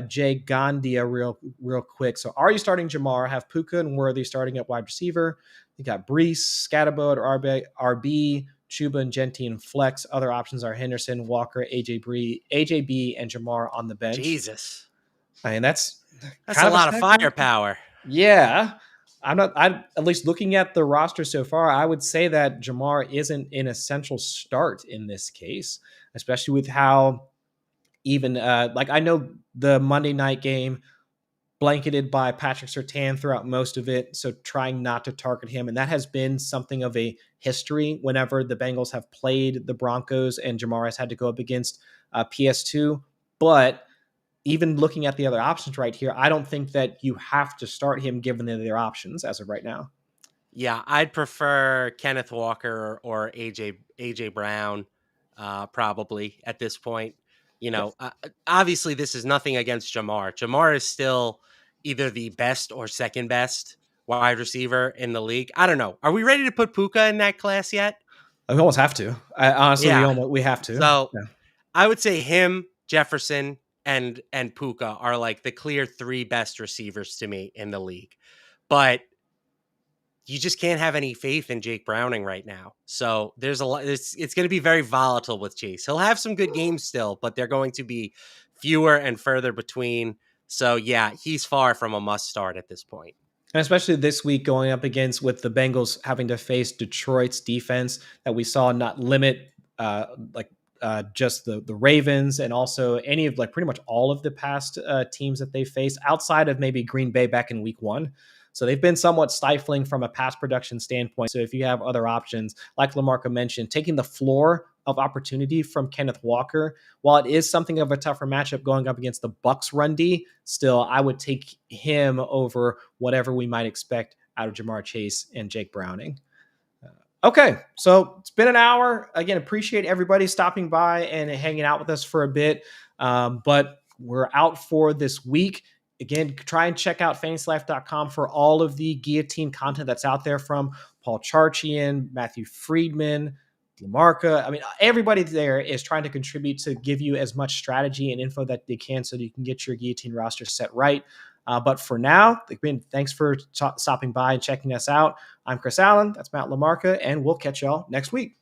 Jay Gandia real quick. So, are you starting Jamar? Have Puka and Worthy starting at wide receiver? You got Brees, Scatterbo at RB, Chuba and Gentine flex. Other options are Henderson, Walker, AJB, and Jamar on the bench. Jesus, I mean, that's a lot of firepower. Yeah. I'm at least looking at the roster so far, I would say that Jamar isn't an essential start in this case, especially with how even I know the Monday night game blanketed by Patrick Surtain throughout most of it, so trying not to target him, and that has been something of a history whenever the Bengals have played the Broncos and Jamar has had to go up against PS2. But even looking at the other options right here, I don't think that you have to start him given the other options as of right now. Yeah, I'd prefer Kenneth Walker or AJ Brown, probably at this point. Obviously this is nothing against Jamar. Jamar is still either the best or second best wide receiver in the league. I don't know. Are we ready to put Puka in that class yet? We almost have to. Honestly, we have to. So yeah. I would say him, Jefferson, and Puka are like the clear 3 best receivers to me in the league. But you just can't have any faith in Jake Browning right now. So there's a lot. It's going to be very volatile with Chase. He'll have some good games still, but they're going to be fewer and further between. So yeah, he's far from a must start at this point. And especially this week going up against with the Bengals having to face Detroit's defense that we saw not limit just the Ravens and also any of pretty much all of the past teams that they faced outside of maybe Green Bay back in week 1. So they've been somewhat stifling from a pass production standpoint. So if you have other options, like LaMarca mentioned, taking the floor of opportunity from Kenneth Walker, while it is something of a tougher matchup going up against the Bucs run D, still I would take him over whatever we might expect out of Jamar Chase and Jake Browning. Okay, so it's been an hour. Again, appreciate everybody stopping by and hanging out with us for a bit. But we're out for this week. Again, try and check out fantasylife.com for all of the guillotine content that's out there from Paul Charchian, Matthew Friedman, LaMarca. I mean, everybody there is trying to contribute to give you as much strategy and info that they can so that you can get your guillotine roster set right. But for now, again, thanks for stopping by and checking us out. I'm Chris Allen. That's Matt LaMarca, and we'll catch y'all next week.